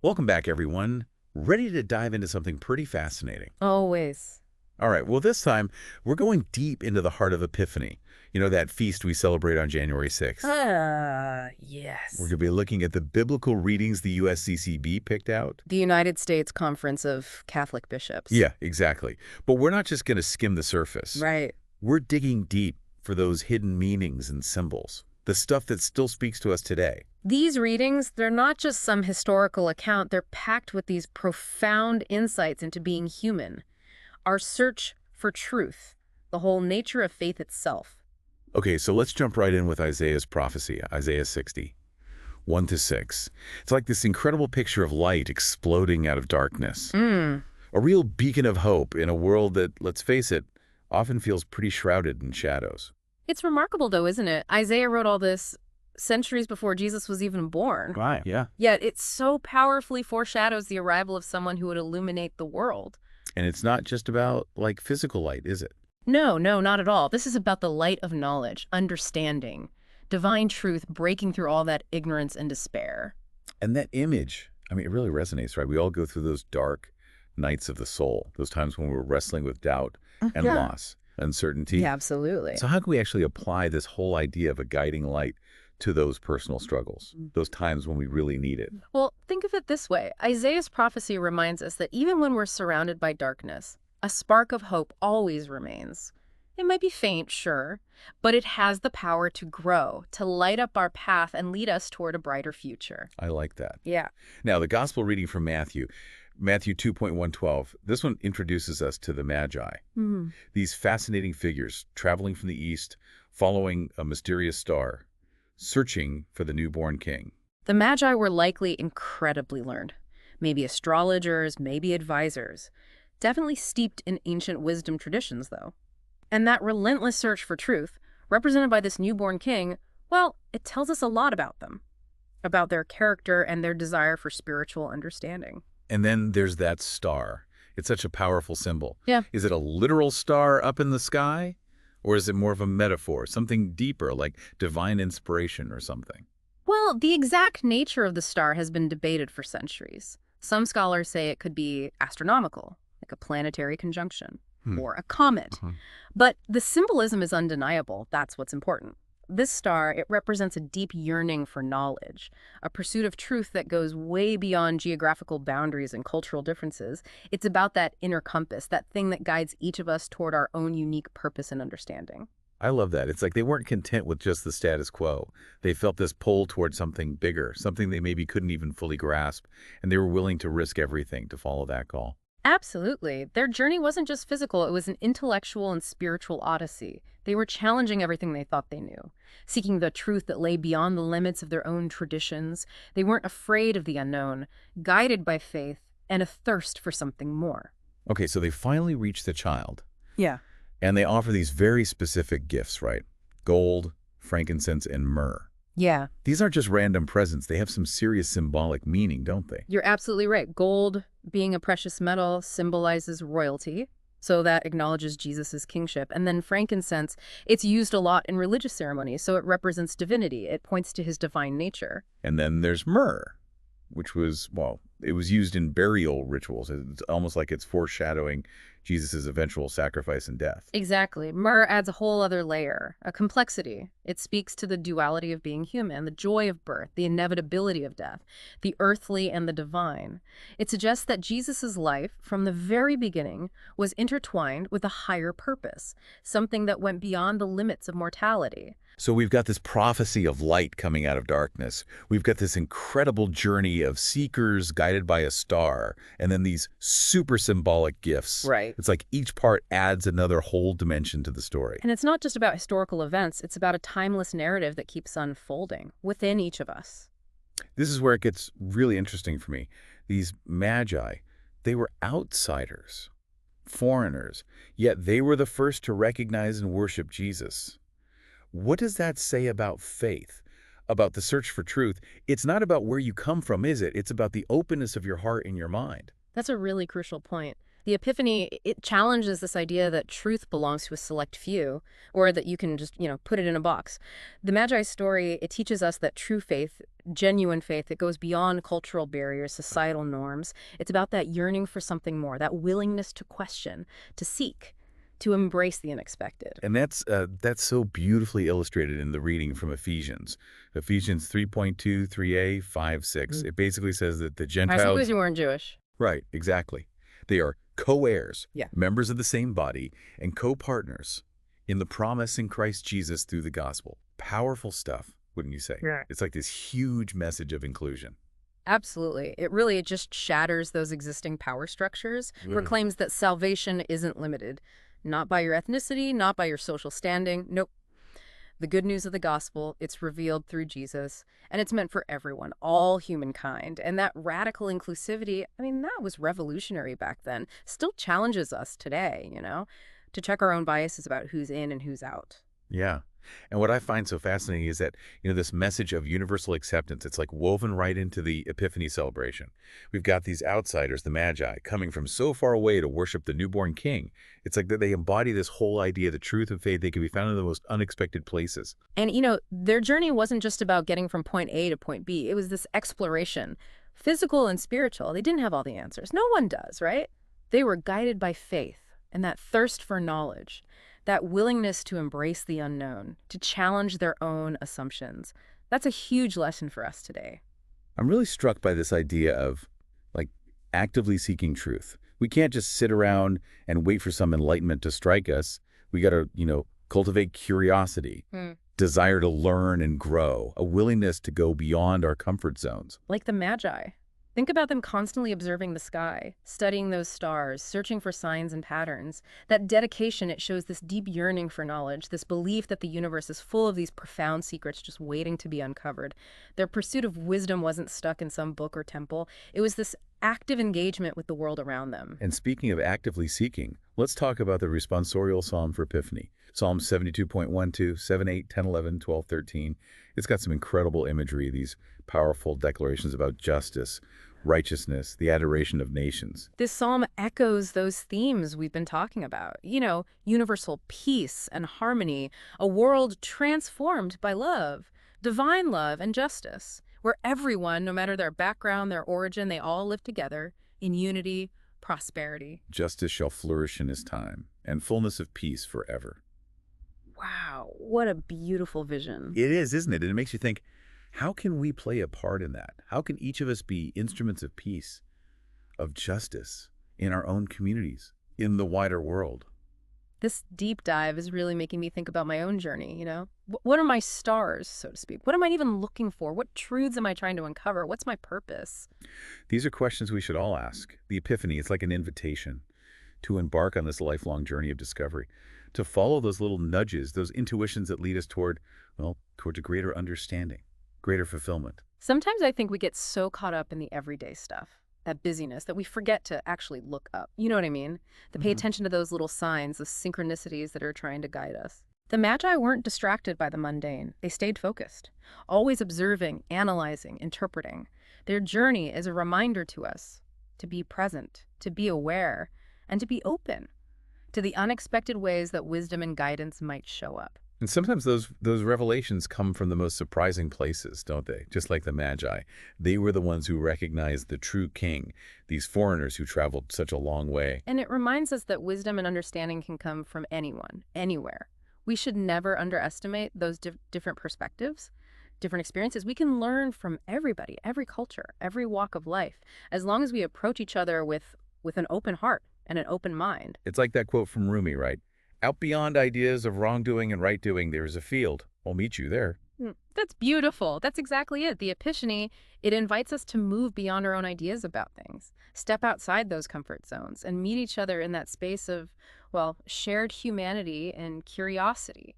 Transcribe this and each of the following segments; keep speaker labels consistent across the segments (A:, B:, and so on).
A: Welcome back, everyone. Ready to dive into something pretty fascinating.
B: Always.
A: All right, well, this time we're going deep into the heart of Epiphany. You know, that feast we celebrate on January 6th. We're going
B: Yes.
A: to be looking at the biblical readings the USCCB picked out.
B: The United States Conference of Catholic Bishops.
A: Yeah, exactly. But we're not just going to skim the surface.
B: Right.
A: We're digging deep for those hidden meanings and symbols, the stuff that still speaks to us today.
B: These readings, they're not just some historical account, they're packed with these profound insights into being human, our search for truth, the whole nature of faith itself.
A: Okay, so let's jump right in with Isaiah's prophecy, Isaiah 60. 1 to 6. It's like this incredible picture of light exploding out of darkness.
B: Mm.
A: A real beacon of hope in a world that, let's face it, often feels pretty shrouded in shadows.
B: It's remarkable, though, isn't it? Isaiah wrote all this centuries before Jesus was even born.
A: Right, yeah.
B: Yet it so powerfully foreshadows the arrival of someone who would illuminate the world.
A: And it's not just about, like, physical light, is it?
B: No, not at all. This is about the light of knowledge, understanding, divine truth breaking through all that ignorance and despair.
A: And that image, I mean, it really resonates, right? We all go through those dark nights of the soul, those times when we're wrestling with doubt and
B: Yeah.
A: loss, uncertainty.
B: Yeah, absolutely.
A: So how can we actually apply this whole idea of a guiding light to those personal struggles, those times when we really need it?
B: Well, think of it this way. Isaiah's prophecy reminds us that even when we're surrounded by darkness, a spark of hope always remains. It might be faint, sure, but it has the power to grow, to light up our path and lead us toward a brighter future.
A: I like that.
B: Yeah.
A: Now, the gospel reading from Matthew 2.112, this one introduces us to the Magi.
B: Hmm.
A: These fascinating figures traveling from the east, following a mysterious star, searching for the newborn king.
B: The Magi were likely incredibly learned. Maybe astrologers, maybe advisors. Definitely steeped in ancient wisdom traditions, though. And that relentless search for truth, represented by this newborn king, well, it tells us a lot about them, about their character and their desire for spiritual understanding.
A: And then there's that star. It's such a powerful symbol.
B: Yeah.
A: Is it a literal star up in the sky? Or is it more of a metaphor, something deeper, like divine inspiration or something?
B: Well, the exact nature of the star has been debated for centuries. Some scholars say it could be astronomical, like a planetary conjunction, or a comet. But the symbolism is undeniable. That's what's important. This star, it represents a deep yearning for knowledge, a pursuit of truth that goes way beyond geographical boundaries and cultural differences. It's about that inner compass, that thing that guides each of us toward our own unique purpose and understanding.
A: I love that. It's like they weren't content with just the status quo. They felt this pull toward something bigger, something they maybe couldn't even fully grasp, and they were willing to risk everything to follow that call.
B: Absolutely. Their journey wasn't just physical, it was an intellectual and spiritual odyssey. They were challenging everything they thought they knew, seeking the truth that lay beyond the limits of their own traditions. They weren't afraid of the unknown, guided by faith and a thirst for something more.
A: Okay, so they finally reach the child,
B: Yeah.
A: and they offer these very specific gifts, right? Gold, frankincense, and myrrh.
B: Yeah,
A: These aren't just random presents. They have some serious symbolic meaning, don't they?
B: you're absolutely right. Gold, being a precious metal, symbolizes royalty. So that acknowledges Jesus' kingship. And then frankincense, it's used a lot in religious ceremonies, so it represents divinity. It points to his divine nature.
A: And then there's myrrh, which was, well, it was used in burial rituals. It's almost like it's foreshadowing Jesus' eventual sacrifice and death.
B: Exactly. Myrrh adds a whole other layer, a complexity. It speaks to the duality of being human, the joy of birth, the inevitability of death, the earthly and the divine. It suggests that Jesus' life, from the very beginning, was intertwined with a higher purpose, something that went beyond the limits of mortality.
A: So we've got this prophecy of light coming out of darkness. We've got this incredible journey of seekers guided by a star, and then these super symbolic gifts.
B: Right.
A: It's like each part adds another whole dimension to the story.
B: And it's not just about historical events, it's about a timeless narrative that keeps unfolding within each of us.
A: This is where it gets really interesting for me. These magi, they were outsiders, foreigners, yet they were the first to recognize and worship Jesus. What does that say about faith, about the search for truth? It's not about where you come from, is it? It's about the openness of your heart and your mind.
B: That's a really crucial point. The Epiphany, it challenges this idea that truth belongs to a select few, or that you can just, put it in a box. The Magi story, it teaches us that true faith genuine faith that goes beyond cultural barriers, societal norms. It's about that yearning for something more, that willingness to question, to seek, to embrace the unexpected.
A: And that's so beautifully illustrated in the reading from Ephesians. Ephesians 3:2, 3a, 5, 6. It basically says that the
B: I suppose
A: Gentiles.
B: you weren't Jewish.
A: Right, exactly. They are co-heirs,
B: Yeah.
A: members of the same body, and co-partners in the promise in Christ Jesus through the gospel. Powerful stuff, wouldn't you say?
B: Yeah.
A: It's like this huge message of inclusion.
B: Absolutely. It just shatters those existing power structures, proclaims that salvation isn't limited, not by your ethnicity, not by your social standing. Nope. The good news of the gospel, it's revealed through Jesus, and it's meant for everyone, all humankind. And that radical inclusivity, I mean, that was revolutionary back then, still challenges us today, to check our own biases about who's in and who's out.
A: Yeah. And what I find so fascinating is that, this message of universal acceptance, it's like woven right into the Epiphany celebration. We've got these outsiders, the Magi, coming from so far away to worship the newborn king. It's like that they embody this whole idea, the truth of faith, they can be found in the most unexpected places.
B: And, their journey wasn't just about getting from point A to point B. It was this exploration, physical and spiritual. They didn't have all the answers. No one does, right? They were guided by faith and that thirst for knowledge, that willingness to embrace the unknown, to challenge their own assumptions. That's a huge lesson for us today.
A: I'm really struck by this idea of, like, actively seeking truth. We can't just sit around and wait for some enlightenment to strike us. We got to, cultivate curiosity, desire to learn and grow, a willingness to go beyond our comfort zones.
B: Like the Magi. Think about them constantly observing the sky, studying those stars, searching for signs and patterns. That dedication, it shows this deep yearning for knowledge, this belief that the universe is full of these profound secrets just waiting to be uncovered. Their pursuit of wisdom wasn't stuck in some book or temple. It was this active engagement with the world around them.
A: And speaking of actively seeking, let's talk about the responsorial psalm for Epiphany. Psalm 72.12, 7, 8, 10, 11, 12, 13. It's got some incredible imagery, these powerful declarations about justice, righteousness, the adoration of nations.
B: This psalm echoes those themes we've been talking about. Universal peace and harmony, a world transformed by love, divine love and justice, where everyone, no matter their background, their origin, they all live together in unity, prosperity.
A: Justice shall flourish in his time, and fullness of peace forever.
B: Wow, what a beautiful vision.
A: It is, isn't it? And it makes you think, how can we play a part in that? How can each of us be instruments of peace, of justice, in our own communities, in the wider world?
B: This deep dive is really making me think about my own journey, What are my stars, so to speak? What am I even looking for? What truths am I trying to uncover? What's my purpose?
A: These are questions we should all ask. The Epiphany, it's like an invitation to embark on this lifelong journey of discovery, to follow those little nudges, those intuitions that lead us towards a greater understanding, greater fulfillment.
B: Sometimes I think we get so caught up in the everyday stuff, that busyness, that we forget to actually look up. You know what I mean? To pay attention to those little signs, the synchronicities that are trying to guide us. The Magi weren't distracted by the mundane. They stayed focused, always observing, analyzing, interpreting. Their journey is a reminder to us to be present, to be aware, and to be open to the unexpected ways that wisdom and guidance might show up.
A: And sometimes those revelations come from the most surprising places, don't they? Just like the Magi. They were the ones who recognized the true king, these foreigners who traveled such a long way.
B: And it reminds us that wisdom and understanding can come from anyone, anywhere. We should never underestimate those different perspectives, different experiences. We can learn from everybody, every culture, every walk of life, as long as we approach each other with an open heart and an open mind.
A: It's like that quote from Rumi, right? Out beyond ideas of wrongdoing and right doing, there is a field. I'll meet you there.
B: That's beautiful. That's exactly it. The Epiphany, it invites us to move beyond our own ideas about things, step outside those comfort zones, and meet each other in that space of, shared humanity and curiosity,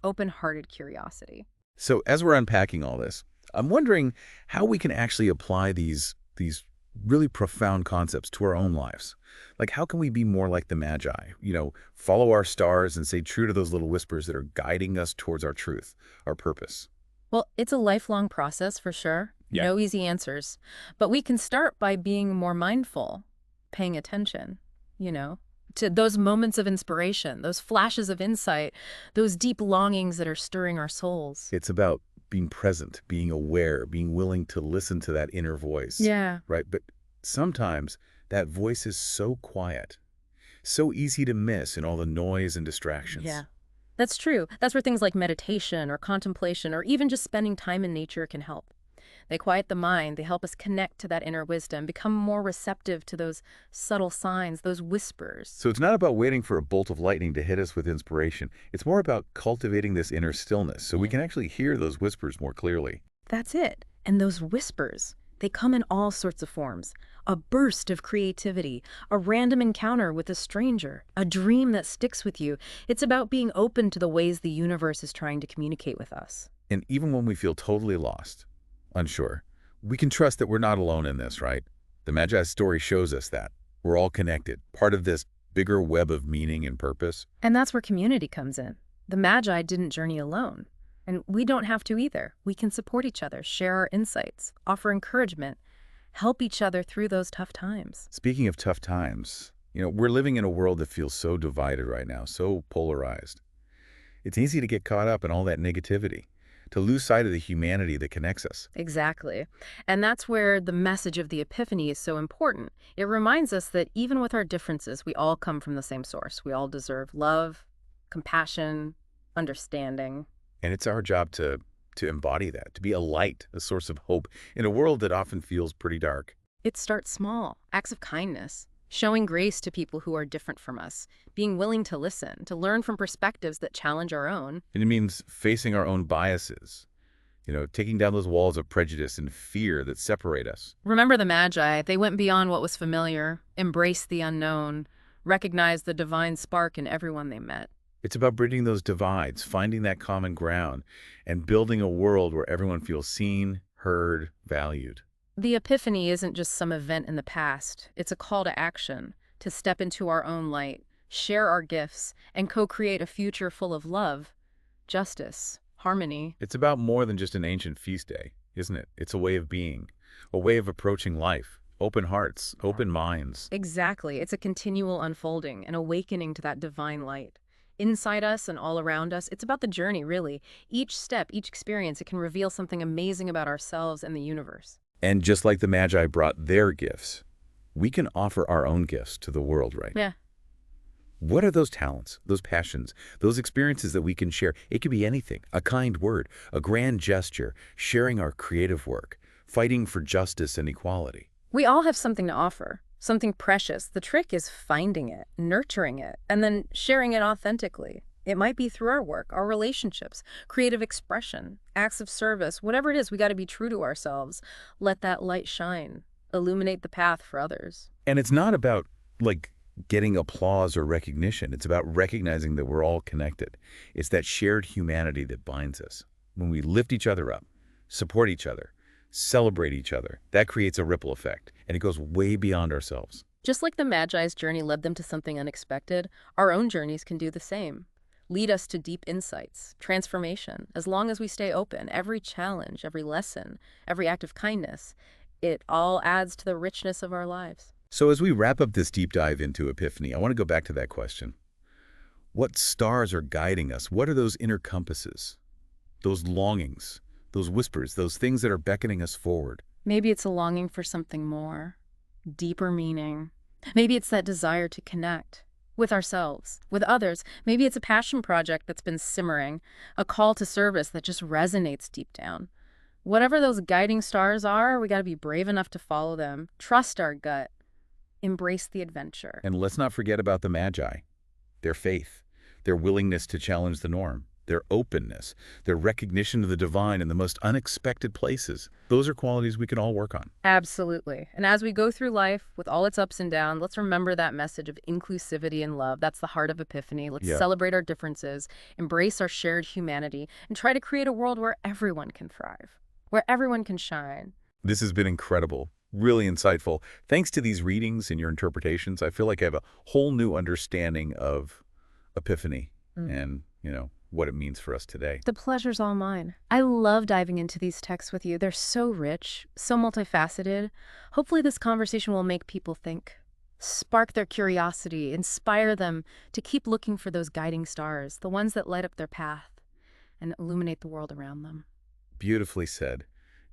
B: open-hearted curiosity.
A: So as we're unpacking all this, I'm wondering how we can actually apply these really profound concepts to our own lives. Like, how can we be more like the Magi? Follow our stars and stay true to those little whispers that are guiding us towards our truth, our purpose.
B: Well, it's a lifelong process for sure.
A: Yeah.
B: No easy answers. But we can start by being more mindful, paying attention, to those moments of inspiration, those flashes of insight, those deep longings that are stirring our souls.
A: It's about being present, being aware, being willing to listen to that inner voice,
B: Yeah.
A: right? But sometimes that voice is so quiet, so easy to miss in all the noise and
B: Yeah.
A: distractions.
B: That's true. That's where things like meditation or contemplation or even just spending time in nature can help. They quiet the mind, they help us connect to that inner wisdom, become more receptive to those subtle signs, those whispers.
A: So it's not about waiting for a bolt of lightning to hit us with inspiration. It's more about cultivating this inner stillness so we
B: Yeah.
A: can actually hear those whispers more clearly.
B: That's it. And those whispers, they come in all sorts of forms. A burst of creativity, a random encounter with a stranger, a dream that sticks with you. It's about being open to the ways the universe is trying to communicate with us.
A: And even when we feel totally lost, unsure, we can trust that we're not alone in this, right? The Magi's story shows us that. We're all connected, part of this bigger web of meaning and purpose.
B: And that's where community comes in. The Magi didn't journey alone. And we don't have to either. We can support each other, share our insights, offer encouragement, help each other through those tough times.
A: Speaking of tough times, we're living in a world that feels so divided right now, so polarized. It's easy to get caught up in all that negativity, to lose sight of the humanity that connects us.
B: Exactly. And that's where the message of the Epiphany is so important. It reminds us that even with our differences, we all come from the same source. We all deserve love, compassion, understanding.
A: And it's our job to embody that, to be a light, a source of hope in a world that often feels pretty dark.
B: It starts small, acts of kindness, showing grace to people who are different from us, being willing to listen, to learn from perspectives that challenge our own.
A: And it means facing our own biases, taking down those walls of prejudice and fear that separate us.
B: Remember the Magi, they went beyond what was familiar, embraced the unknown, recognized the divine spark in everyone they met.
A: It's about bridging those divides, finding that common ground, and building a world where everyone feels seen, heard, valued.
B: The Epiphany isn't just some event in the past. It's a call to action, to step into our own light, share our gifts, and co-create a future full of love, justice, harmony.
A: It's about more than just an ancient feast day, isn't it? It's a way of being, a way of approaching life, open hearts, open minds.
B: Exactly. It's a continual unfolding, an awakening to that divine light. Inside us and all around us, it's about the journey, really. Each step, each experience, it can reveal something amazing about ourselves and the universe.
A: And just like the Magi brought their gifts, we can offer our own gifts to the world, right?
B: Yeah.
A: What are those talents, those passions, those experiences that we can share? It could be anything, a kind word, a grand gesture, sharing our creative work, fighting for justice and equality.
B: We all have something to offer, something precious. The trick is finding it, nurturing it, and then sharing it authentically. It might be through our work, our relationships, creative expression, acts of service, whatever it is, we got to be true to ourselves. Let that light shine, illuminate the path for others.
A: And it's not about, getting applause or recognition. It's about recognizing that we're all connected. It's that shared humanity that binds us. When we lift each other up, support each other, celebrate each other, that creates a ripple effect, and it goes way beyond ourselves.
B: Just like the Magi's journey led them to something unexpected, our own journeys can do the same. Lead us to deep insights, transformation. As long as we stay open, every challenge, every lesson, every act of kindness, it all adds to the richness of our lives.
A: So as we wrap up this deep dive into Epiphany, I want to go back to that question. What stars are guiding us? What are those inner compasses? Those longings, those whispers, those things that are beckoning us forward?
B: Maybe it's a longing for something more, deeper meaning. Maybe it's that desire to connect with ourselves, with others. Maybe it's a passion project that's been simmering, a call to service that just resonates deep down. Whatever those guiding stars are, we got to be brave enough to follow them, trust our gut, embrace the adventure.
A: And let's not forget about the Magi, their faith, their willingness to challenge the norm, their openness, their recognition of the divine in the most unexpected places. Those are qualities we can all work on.
B: Absolutely. And as we go through life with all its ups and downs, let's remember that message of inclusivity and love. That's the heart of Epiphany. Let's celebrate our differences, embrace our shared humanity, and try to create a world where everyone can thrive, where everyone can shine.
A: This has been incredible, really insightful. Thanks to these readings and your interpretations, I feel like I have a whole new understanding of Epiphany and, what it means for us today.
B: The pleasure's all mine. I love diving into these texts with you. They're so rich, so multifaceted. Hopefully this conversation will make people think, spark their curiosity, inspire them to keep looking for those guiding stars, the ones that light up their path and illuminate the world around them.
A: Beautifully said.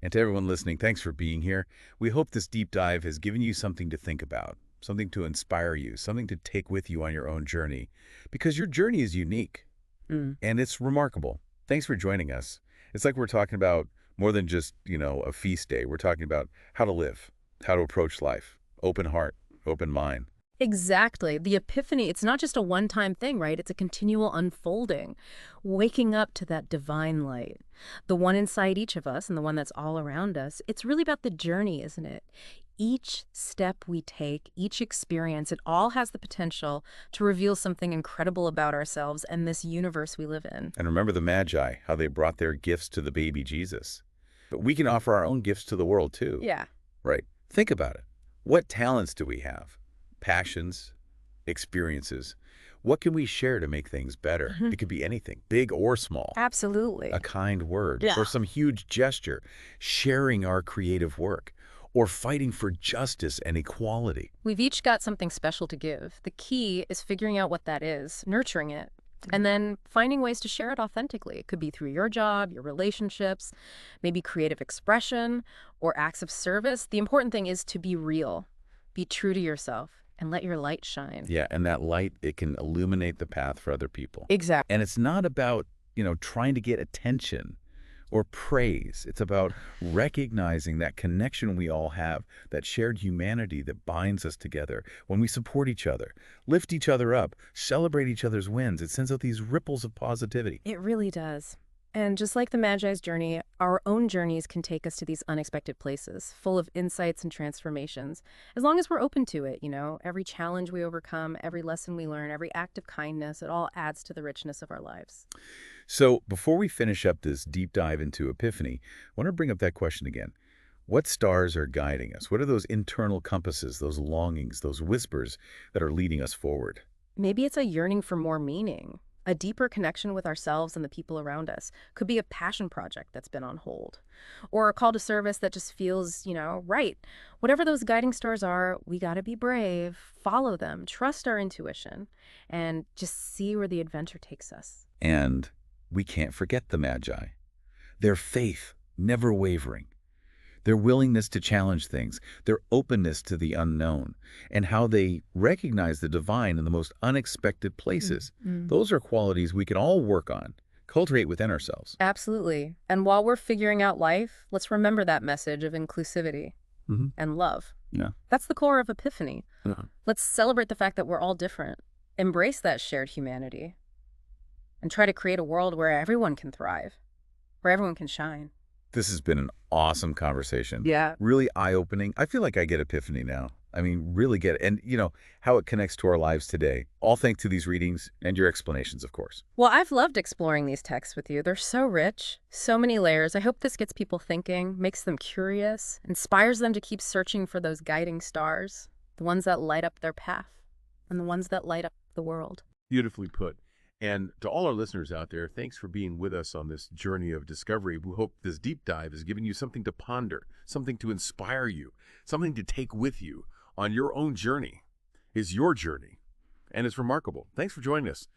A: And to everyone listening, thanks for being here. We hope this deep dive has given you something to think about, something to inspire you, something to take with you on your own journey. Because your journey is unique
B: Mm.
A: and it's remarkable. Thanks for joining us. It's like we're talking about more than just, a feast day. We're talking about how to live, how to approach life, open heart, open mind.
B: Exactly. The epiphany, it's not just a one-time thing, right? It's a continual unfolding, waking up to that divine light, the one inside each of us and the one that's all around us. It's really about the journey, isn't it? Each step we take, each experience, it all has the potential to reveal something incredible about ourselves and this universe we live in.
A: And remember the Magi, how they brought their gifts to the baby Jesus. But we can offer our own gifts to the world too,
B: Yeah.
A: right? Think about it. What talents do we have? Passions, experiences. What can we share to make things better?
B: Mhm.
A: It could be anything, big or small.
B: Absolutely.
A: A kind word
B: Yeah.
A: or some huge gesture, sharing our creative work, or fighting for justice and equality.
B: We've each got something special to give. The key is figuring out what that is, nurturing it, and then finding ways to share it authentically. It could be through your job, your relationships, maybe creative expression or acts of service. The important thing is to be real, be true to yourself, and let your light shine.
A: Yeah, and that light, it can illuminate the path for other people.
B: Exactly.
A: And it's not about, trying to get attention or praise. It's about recognizing that connection we all have, that shared humanity that binds us together. When we support each other, lift each other up, celebrate each other's wins, it sends out these ripples of positivity.
B: It really does. And just like the Magi's journey, our own journeys can take us to these unexpected places, full of insights and transformations. As long as we're open to it, every challenge we overcome, every lesson we learn, every act of kindness, it all adds to the richness of our lives.
A: So before we finish up this deep dive into Epiphany, I want to bring up that question again. What stars are guiding us? What are those internal compasses, those longings, those whispers that are leading us forward?
B: Maybe it's a yearning for more meaning, a deeper connection with ourselves and the people around us. Could be a passion project that's been on hold, or a call to service that just feels, right. Whatever those guiding stars are, we got to be brave, follow them, trust our intuition, and just see where the adventure takes us.
A: And we can't forget the Magi. Their faith, never wavering. Their willingness to challenge things, their openness to the unknown, and how they recognize the divine in the most unexpected places.
B: Mm.
A: Those are qualities we can all work on, cultivate within ourselves.
B: Absolutely. And while we're figuring out life, let's remember that message of inclusivity and love.
A: Yeah.
B: That's the core of Epiphany.
A: Yeah.
B: Let's celebrate the fact that we're all different, embrace that shared humanity, and try to create a world where everyone can thrive, where everyone can shine.
A: This has been an awesome conversation.
B: Yeah.
A: Really eye-opening. I feel like I get Epiphany now. I mean, really get it. And, how it connects to our lives today. All thanks to these readings and your explanations, of course.
B: Well, I've loved exploring these texts with you. They're so rich, so many layers. I hope this gets people thinking, makes them curious, inspires them to keep searching for those guiding stars, the ones that light up their path, and the ones that light up the world.
C: Beautifully put. And to all our listeners out there, thanks for being with us on this journey of discovery. We hope this deep dive has given you something to ponder, something to inspire you, something to take with you on your own journey. It's your journey, and it's remarkable. Thanks for joining us.